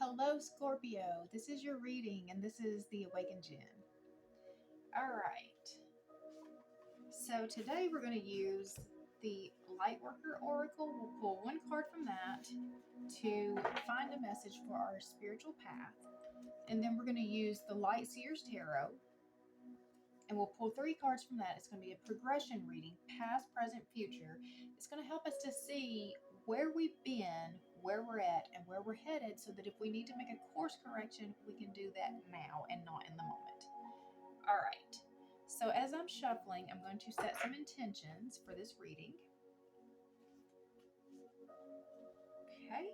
Hello, Scorpio. This is your reading, and this is the Awakened Jenn. All right. So today we're going to use the Lightworker Oracle. We'll pull one card from that to find a message for our spiritual path. And then we're going to use the Light Seer's Tarot. And we'll pull 3 cards from that. It's going to be a progression reading, past, present, future. It's going to help us to see where we've been, where we're at, and where we're headed, so that if we need to make a course correction, we can do that now and not in the moment. All right. So as I'm shuffling, I'm going to set some intentions for this reading. Okay.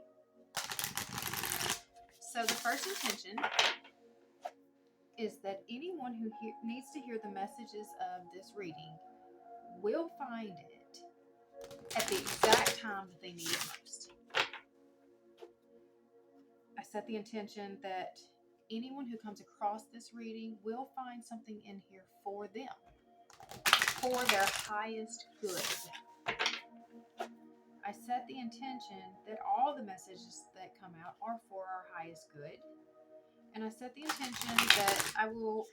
So the first intention is that anyone who needs to hear the messages of this reading will find it at the exact time that they need it most. I set the intention that anyone who comes across this reading will find something in here for them, for their highest good. I set the intention that all the messages that come out are for our highest good. And I set the intention that I will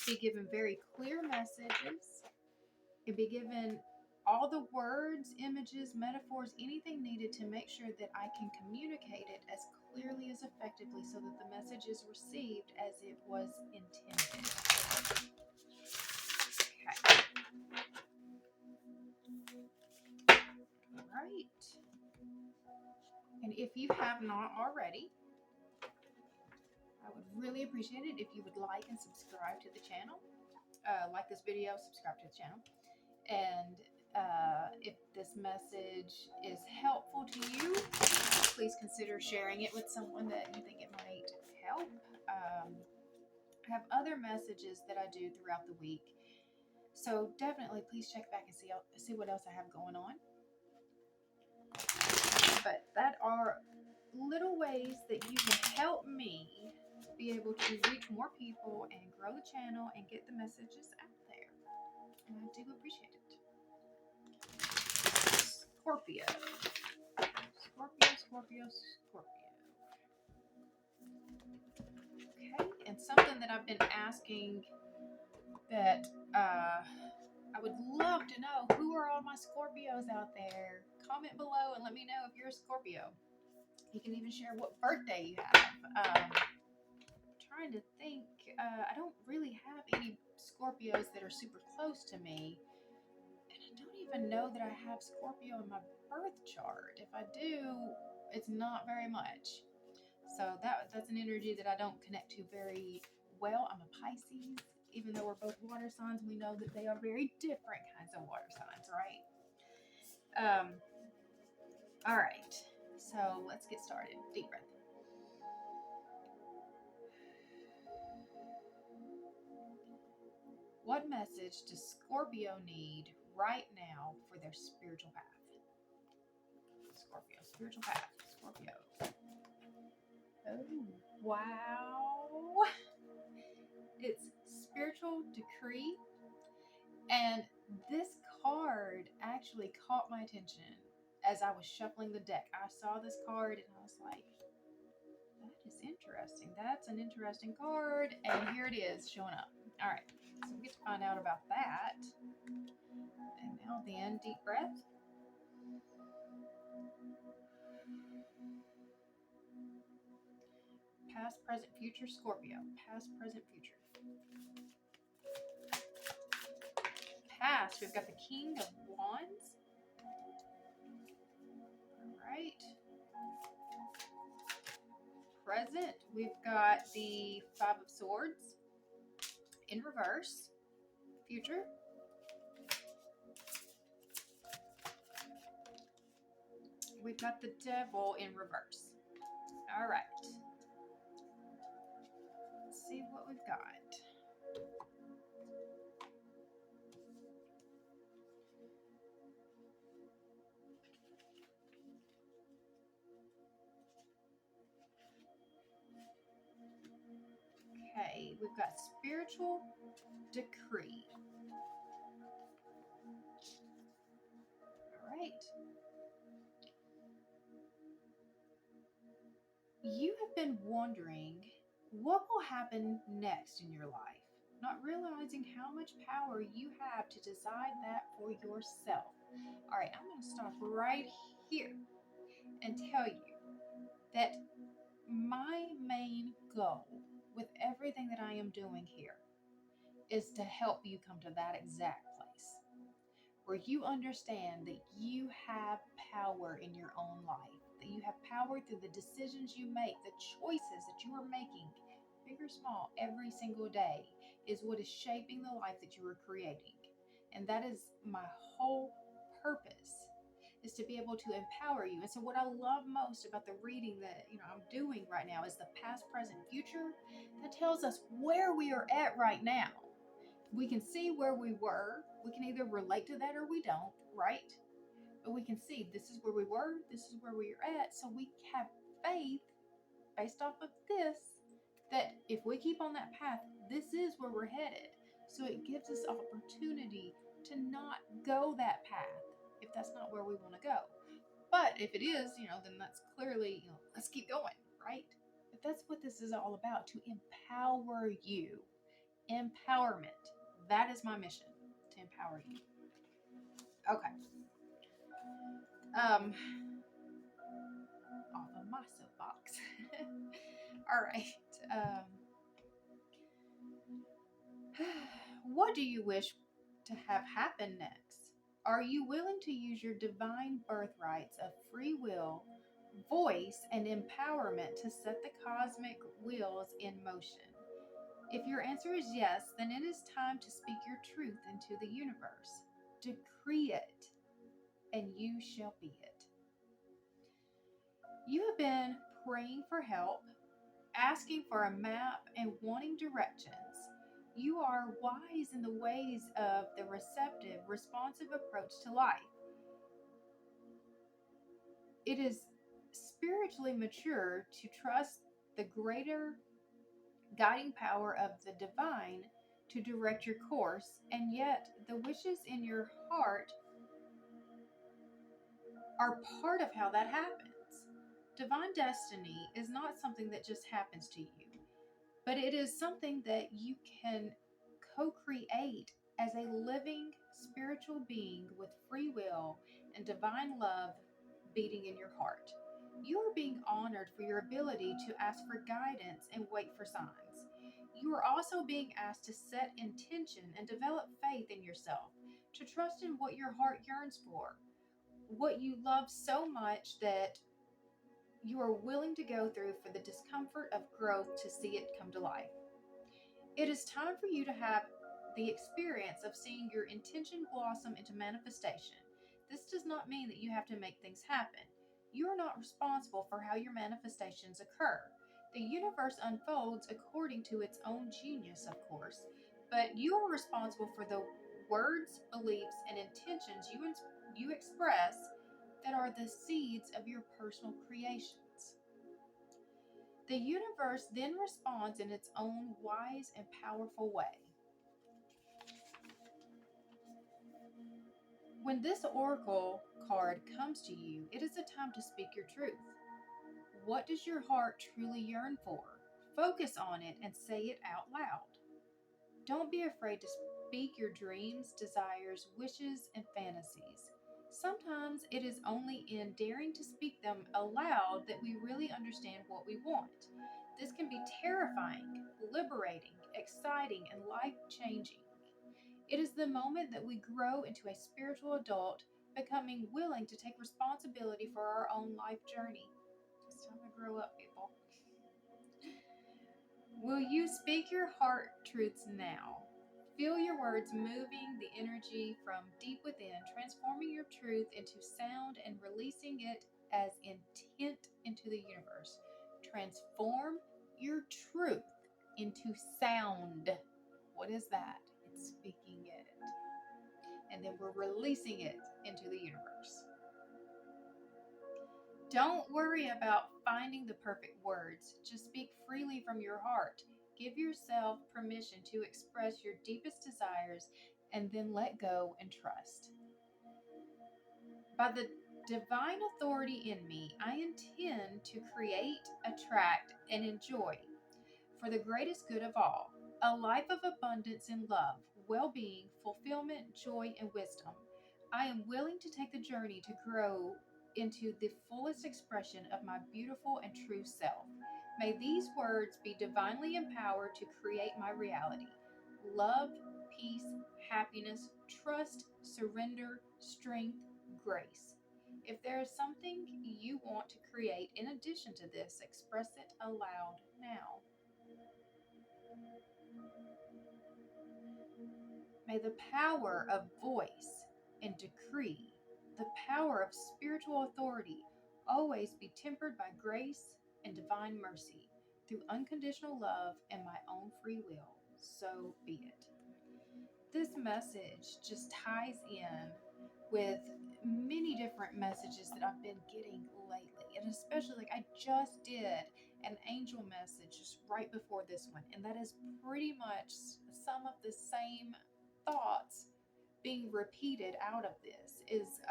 be given very clear messages and be given all the words, images, metaphors, anything needed to make sure that I can communicate it as clearly as effectively so that the message is received as it was intended. Okay. All right. And if you have not already, I would really appreciate it if you would like and subscribe to the channel. Like this video, subscribe to the channel. And if this message is helpful to you, please consider sharing it with someone that you think it might help. I have other messages that I do throughout the week, so definitely please check back and see what else I have going on. But that are little ways that you can help me be able to reach more people and grow the channel and get the messages out there. And I do appreciate it. Scorpio. Scorpio. Okay, and something that I've been asking that I would love to know, who are all my Scorpios out there? Comment below and let me know if you're a Scorpio. You can even share what birthday you have. Trying to think, I don't really have any Scorpios that are super close to me. And I don't even know that I have Scorpio in my birth chart. If I do, it's not very much. So that's an energy that I don't connect to very well. I'm a Pisces. Even though we're both water signs, we know that they are very different kinds of water signs, right? All right. So let's get started. Deep breath. What message does Scorpio need right now for their spiritual path? Scorpio, spiritual path, Scorpio. Oh, wow. It's spiritual decree. And this card actually caught my attention as I was shuffling the deck. I saw this card and I was like, that is interesting. That's an interesting card. And here it is showing up. All right. So we get to find out about that. And now then, deep breath. Past, present, future, Scorpio. Past, present, future. Past, we've got the King of Wands. All right. Present, we've got the Five of Swords in reverse. Future. We've got the Devil in reverse. All right. Let's see what we've got. Okay, we've got spiritual decree. All right. You have been wondering what will happen next in your life, not realizing how much power you have to decide that for yourself. All right, I'm going to stop right here and tell you that my main goal with everything that I am doing here is to help you come to that exact place where you understand that you have power in your own life, that you have power through the decisions you make, the choices that you are making, big or small, every single day, is what is shaping the life that you are creating. And that is my whole purpose, is to be able to empower you. And so what I love most about the reading that I'm doing right now is the past, present, future. That tells us where we are at right now. We can see where we were. We can either relate to that or we don't, right? But we can see this is where we were, this is where we are at. So we have faith based off of this, that if we keep on that path, this is where we're headed. So it gives us opportunity to not go that path if that's not where we want to go. But if it is, then that's clearly, let's keep going, right? But that's what this is all about, to empower you. Empowerment. That is my mission, to empower you. Okay. Off of my soapbox. All right. What do you wish to have happen next? Are you willing to use your divine birthrights of free will, voice, and empowerment to set the cosmic wheels in motion? If your answer is yes, then it is time to speak your truth into the universe. Decree it, and you shall be it. You have been praying for help, asking for a map, and wanting directions. You are wise in the ways of the receptive, responsive approach to life. It is spiritually mature to trust the greater guiding power of the divine to direct your course, and yet the wishes in your heart are part of how that happens. Divine destiny is not something that just happens to you, but it is something that you can co create as a living spiritual being with free will and divine love beating in your heart. You are being honored for your ability to ask for guidance and wait for signs. You are also being asked to set intention and develop faith in yourself, to trust in what your heart yearns for, what you love so much that you are willing to go through for the discomfort of growth to see it come to life. It is time for you to have the experience of seeing your intention blossom into manifestation. This does not mean that you have to make things happen. You are not responsible for how your manifestations occur. The universe unfolds according to its own genius, of course, but you are responsible for the words, beliefs, and intentions you express that are the seeds of your personal creations. The universe then responds in its own wise and powerful way. When this oracle card comes to you, it is a time to speak your truth. What does your heart truly yearn for? Focus on it and say it out loud. Don't be afraid to speak your dreams, desires, wishes, and fantasies. Sometimes it is only in daring to speak them aloud that we really understand what we want. This can be terrifying, liberating, exciting, and life changing. It is the moment that we grow into a spiritual adult, becoming willing to take responsibility for our own life journey. It's time to grow up, people. Will you speak your heart truths now? Feel your words moving the energy from deep within, transforming your truth into sound and releasing it as intent into the universe. Transform your truth into sound. What is that? It's speaking it. And then we're releasing it into the universe. Don't worry about finding the perfect words. Just speak freely from your heart. Give yourself permission to express your deepest desires and then let go and trust. By the divine authority in me, I intend to create, attract, and enjoy, for the greatest good of all, a life of abundance in love, well being, fulfillment, joy, and wisdom. I am willing to take the journey to grow into the fullest expression of my beautiful and true self. May these words be divinely empowered to create my reality. Love, peace, happiness, trust, surrender, strength, grace. If there is something you want to create in addition to this, express it aloud now. May the power of voice and decree, the power of spiritual authority, always be tempered by grace and divine mercy through unconditional love and my own free will. So be it. This message just ties in with many different messages that I've been getting lately. And especially, like, I just did an angel message just right before this one. And that is pretty much some of the same thoughts being repeated out of this is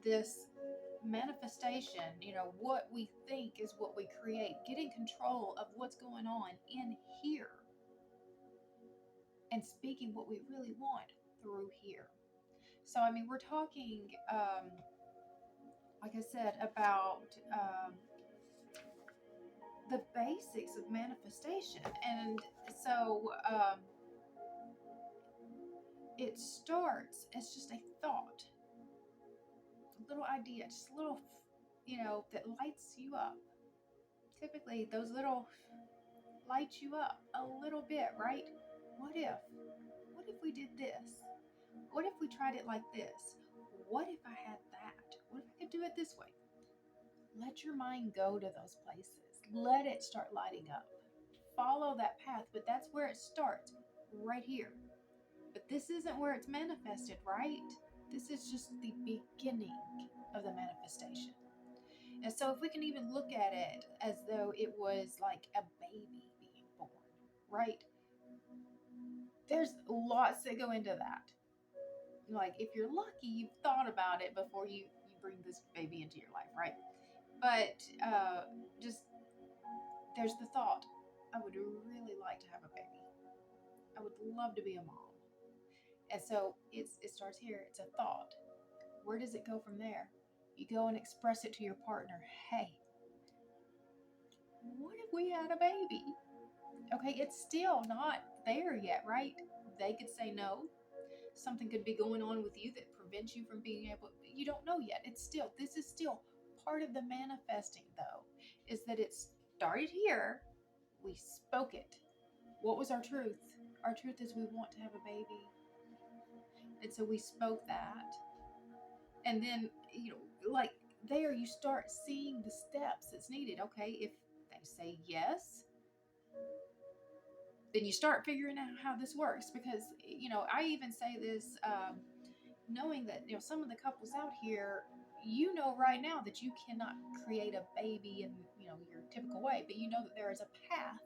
this manifestation, what we think is what we create, getting control of what's going on in here and speaking what we really want through here. So, I mean, we're talking, like I said, about the basics of manifestation. And so it starts as just a thought, a little idea, just a little, that lights you up. Typically, those little light you up a little bit, right? What if? What if we did this? What if we tried it like this? What if I had that? What if I could do it this way? Let your mind go to those places. Let it start lighting up. Follow that path, but that's where it starts, right here. But this isn't where it's manifested, right? This is just the beginning of the manifestation. And so if we can even look at it as though it was like a baby being born, right? There's lots that go into that. Like, if you're lucky, you've thought about it before you bring this baby into your life, right? But just, there's the thought, I would really like to have a baby. I would love to be a mom. And so it starts here. It's a thought. Where does it go from there? You go and express it to your partner. Hey, what if we had a baby? Okay, it's still not there yet, right? They could say no. Something could be going on with you that prevents you from being able, you don't know yet. This is still part of the manifesting, though, is that it started here. We spoke it. What was our truth? Our truth is we want to have a baby. And so we spoke that. And then, like there, you start seeing the steps that's needed. Okay, if they say yes, then you start figuring out how this works. Because, I even say this, knowing that, some of the couples out here, right now that you cannot create a baby in, your typical way, but you know that there is a path.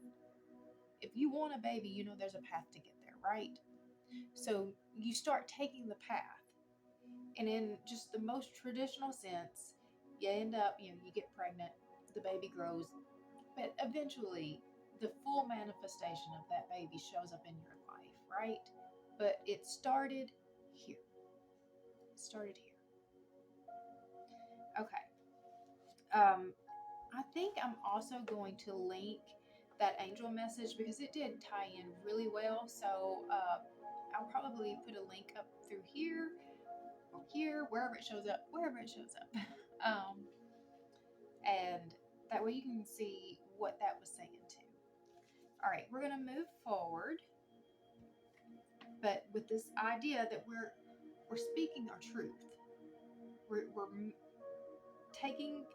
If you want a baby, there's a path to get there, right? So you start taking the path. And in just the most traditional sense, you end up, you get pregnant, the baby grows, but eventually the full manifestation of that baby shows up in your life, right? But it started here. Okay. I think I'm also going to link that angel message because it did tie in really well. So I'll probably put a link up through here or here, wherever it shows up. And that way you can see what that was saying too. All right, we're going to move forward, but with this idea that we're speaking our truth. We're taking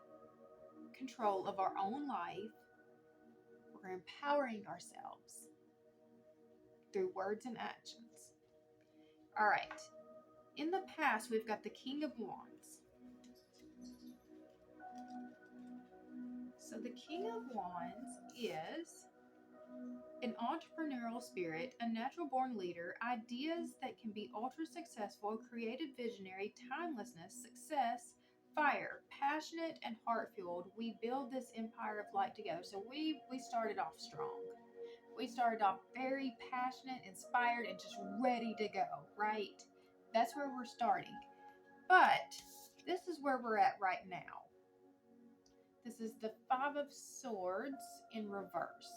control of our own life. We're empowering ourselves through words and actions. All right. In the past, we've got the King of Wands. So the King of Wands is An entrepreneurial spirit, a natural born leader, ideas that can be ultra successful, creative visionary, timelessness, success, fire, passionate and heart fueled. We build this empire of light together. So we started off strong. We started off very passionate, inspired, and just ready to go, right? That's where we're starting. But this is where we're at right now. This is the Five of Swords in reverse.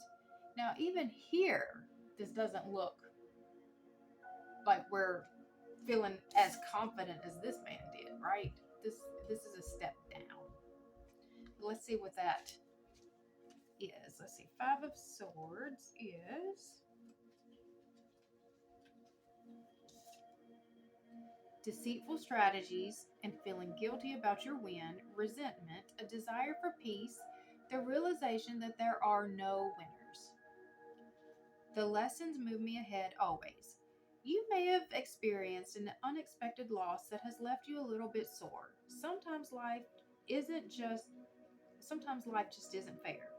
Now, even here, this doesn't look like we're feeling as confident as this man did, right? This is a step down. Let's see what that is. Let's see. Five of Swords is deceitful strategies and feeling guilty about your win, resentment, a desire for peace, the realization that there are no winners. The lessons move me ahead always. You may have experienced an unexpected loss that has left you a little bit sore. Sometimes life just isn't fair.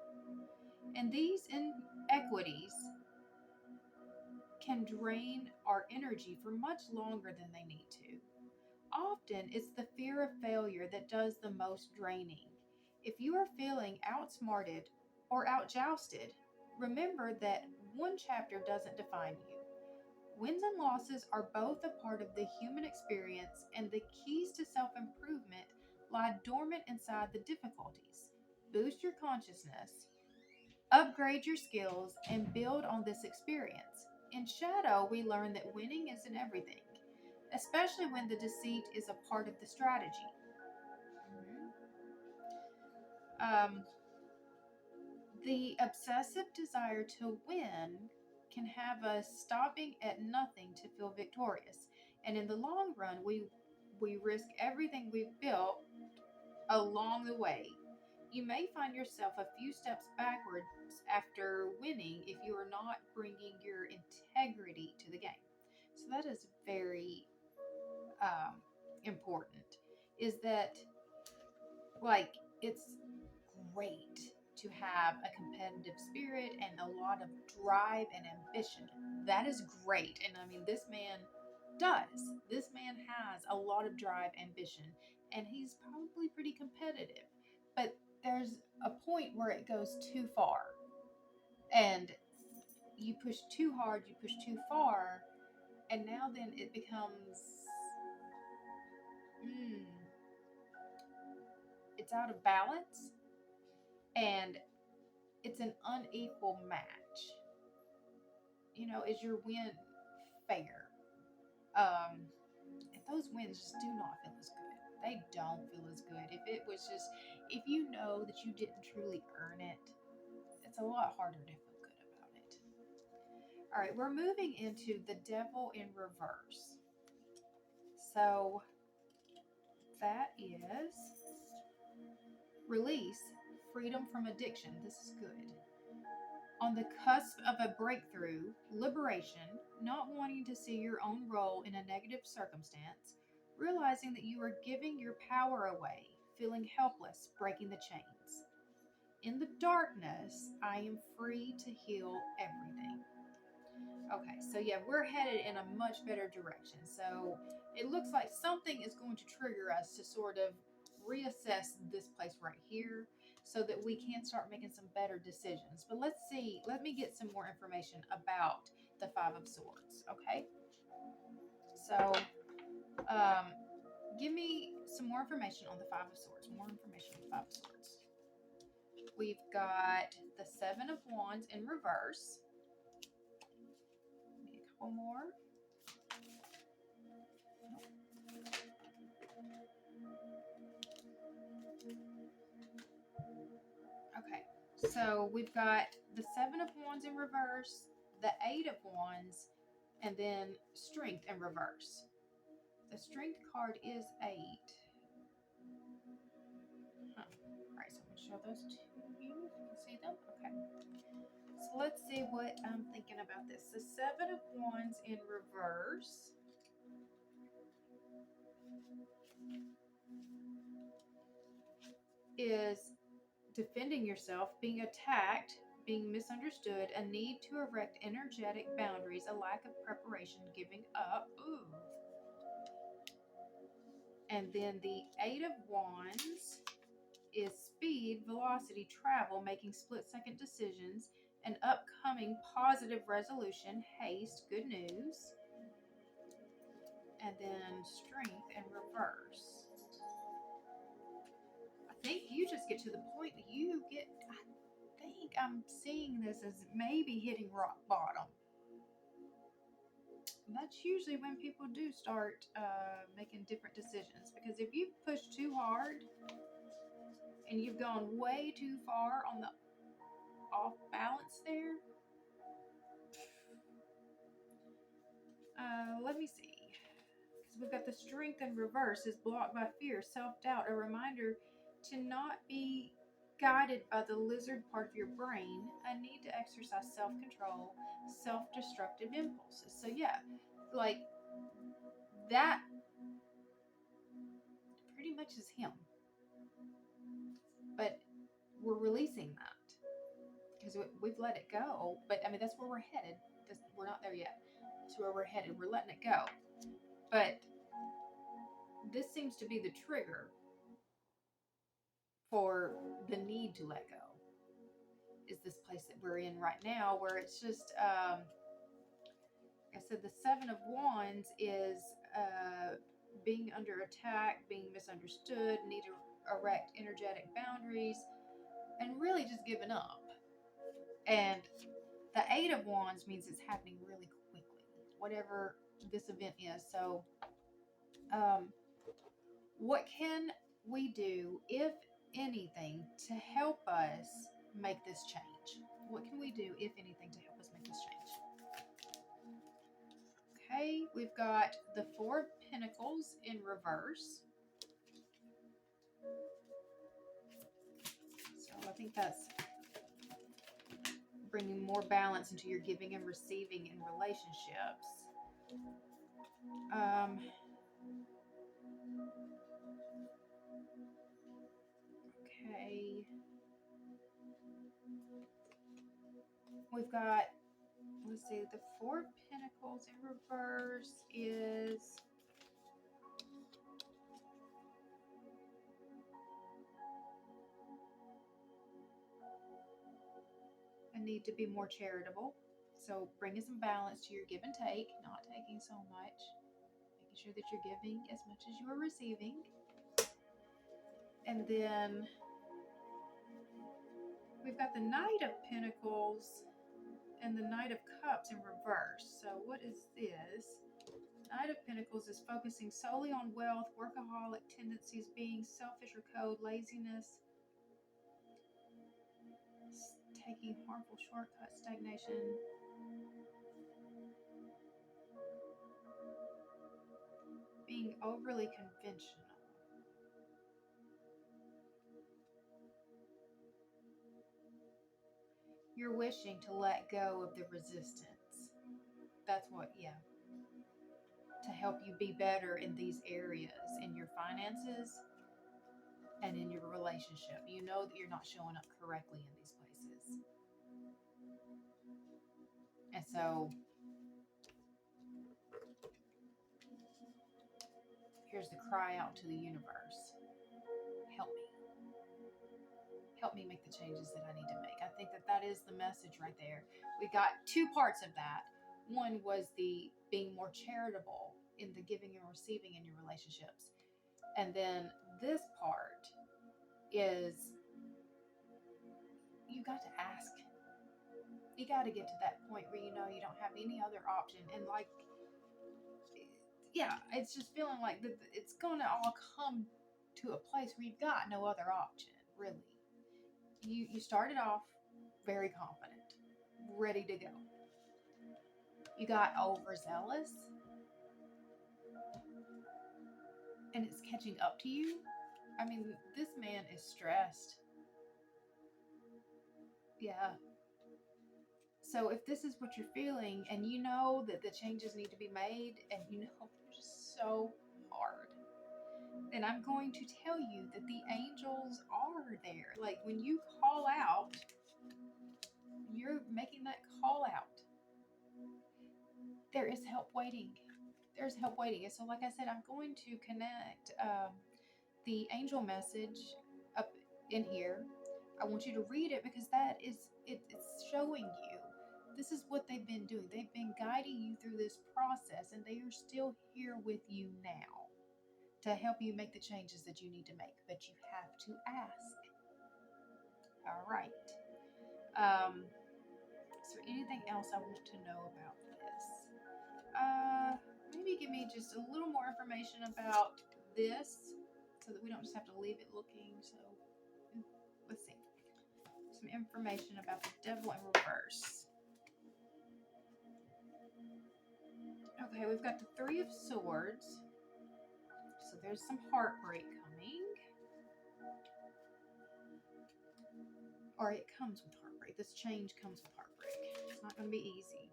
And these inequities can drain our energy for much longer than they need to. Often it's the fear of failure that does the most draining. If you are feeling outsmarted or outjousted, remember that one chapter doesn't define you. Wins and losses are both a part of the human experience, and the keys to self improvement lie dormant inside the difficulties. Boost your consciousness, upgrade your skills, and build on this experience. In Shadow, we learn that winning isn't everything, especially when the deceit is a part of the strategy. Um, the obsessive desire to win can have us stopping at nothing to feel victorious, and in the long run, we risk everything we've built along the way. You may find yourself a few steps backwards after winning if you are not bringing your integrity to the game. So that is very important. Is that like it's great to have a competitive spirit and a lot of drive and ambition. That is great. And I mean, this man does. This man has a lot of drive, ambition, and he's probably pretty competitive. But there's a point where it goes too far. And you push too hard, you push too far, and now then it becomes it's out of balance and it's an unequal match. Is your win fair? And those wins just do not feel as good. They don't feel as good. If you know that you didn't truly earn it, it's a lot harder to feel good about it. All right, we're moving into the Devil in reverse. So that is release, freedom from addiction. This is good. On the cusp of a breakthrough, liberation, not wanting to see your own role in a negative circumstance, realizing that you are giving your power away, feeling helpless, breaking the chains. In the darkness, I am free to heal everything. Okay, so yeah, we're headed in a much better direction. So it looks like something is going to trigger us to sort of reassess this place right here so that we can start making some better decisions. But let me get some more information about the Five of Swords, okay? So give me some more information on the Five of Swords. More information on the Five of Swords. We've got the Seven of Wands in reverse. Maybe a couple more. Okay, so we've got the Seven of Wands in reverse, the Eight of Wands, and then Strength in reverse. The Strength card is 8. All right, so I'm going to show those to you. If you can see them. Okay. So let's see what I'm thinking about this. The Seven of Wands in reverse is defending yourself, being attacked, being misunderstood, a need to erect energetic boundaries, a lack of preparation, giving up. Ooh. And then the Eight of Wands is speed, velocity, travel, making split-second decisions, an upcoming positive resolution, haste, good news. And then Strength in reverse. I think you just get to the point that you get, I think I'm seeing this as maybe hitting rock bottom. That's usually when people do start making different decisions, because if you push too hard and you've gone way too far on the off balance there, let me see, because we've got the Strength in reverse is blocked by fear, self-doubt, a reminder to not be guided by the lizard part of your brain, a need to exercise self-control, self-destructive impulses. So yeah, like that pretty much is him. But we're releasing that because we've let it go. But I mean, that's where we're headed. We're not there yet. That's where we're headed. We're letting it go. But this seems to be the trigger for the need to let go. Is this place that we're in right now, where it's just, I said, the Seven of Wands is being under attack, being misunderstood, need to erect energetic boundaries, and really just giving up. And the Eight of Wands means it's happening really quickly, whatever this event is. So, what can we do, if anything, to help us make this change? What can we do, if anything, to help us make this change? Okay, we've got the Four of Pentacles in reverse. So I think that's bringing more balance into your giving and receiving in relationships. Okay. We've got, let's see, the Four of Pentacles in reverse is a need to be more charitable. So bringing some balance to your give and take, not taking so much, making sure that you're giving as much as you are receiving. And then we've got the Knight of Pentacles and the Knight of Cups in reverse. So what is this? Knight of Pentacles is focusing solely on wealth, workaholic tendencies, being selfish or cold, laziness, taking harmful shortcuts, stagnation. Being overly conventional. You're wishing to let go of the resistance. That's what, yeah. To help you be better in these areas, in your finances and in your relationship. You know that you're not showing up correctly in these places. And so here's the cry out to the universe. Help me. Help me make the changes that I need to make. I think that that is the message right there. We got two parts of that. One was the being more charitable in the giving and receiving in your relationships. And then this part is you got to ask. You got to get to that point where you know you don't have any other option. And like, yeah, it's just feeling like it's going to all come to a place where you've got no other option, really. You started off very confident, ready to go. You got overzealous, and it's catching up to you. I mean, this man is stressed. Yeah. So if this is what you're feeling, and you know that the changes need to be made, and you know they're just so hard, then I'm going to tell you that the angels are there. Like when you call out, through making that call out, there is help waiting. There's help waiting. And so, like I said, I'm going to connect the angel message up in here. I want you to read it because it's showing you this is what they've been doing. They've been guiding you through this process, and they are still here with you now to help you make the changes that you need to make. But you have to ask. All right. Is there anything else I want to know about this? Maybe give me just a little more information about this so that we don't just have to leave it looking. So let's see. Some information about the devil in reverse. Okay, we've got the Three of Swords. So there's some heartbreak coming. Or it comes with heartbreak. This change comes with heartbreak. It's not going to be easy.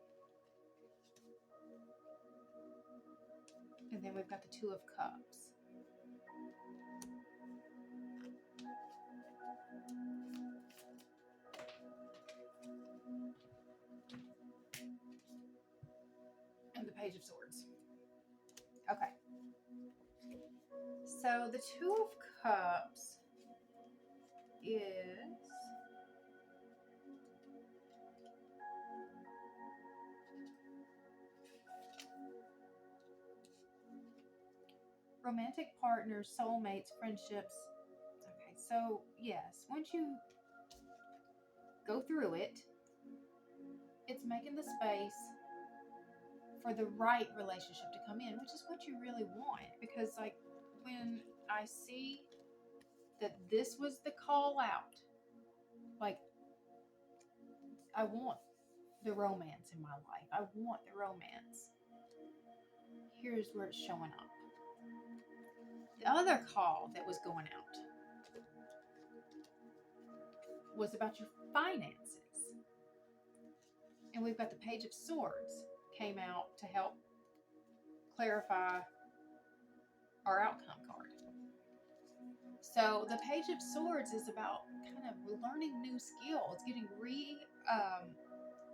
And then we've got the Two of Cups. And the Page of Swords. Okay. So the Two of Cups is romantic partners, soulmates, friendships. Okay, so yes, once you go through it, it's making the space for the right relationship to come in, which is what you really want. Because, like, when I see that this was the call out, like, I want the romance in my life. I want the romance. Here's where it's showing up. The other call that was going out was about your finances. And we've got the Page of Swords came out to help clarify our outcome card. So the Page of Swords is about kind of learning new skills, getting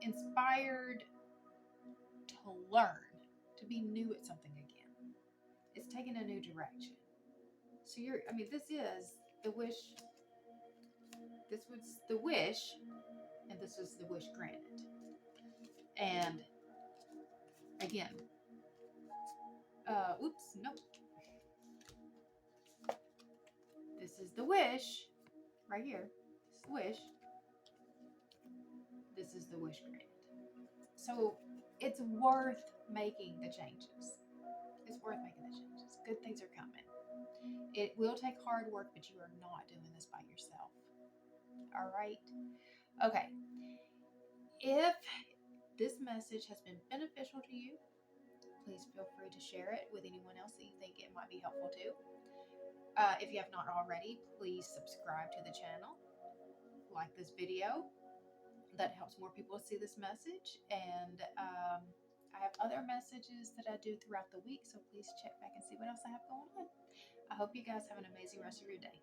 inspired to learn, to be new at something again. It's taking a new direction. So this is the wish. This was the wish, and this was the wish granted. And again, oops, nope. This is the wish, right here. This is the wish. This is the wish granted. So it's worth making the changes. It's worth making the changes. Good things are coming. It will take hard work, but you are not doing this by yourself. All right? Okay. If this message has been beneficial to you, please feel free to share it with anyone else that you think it might be helpful to. If you have not already, please subscribe to the channel. Like this video. That helps more people see this message. And I have other messages that I do throughout the week, so please check back and see what else I have going on. I hope you guys have an amazing rest of your day.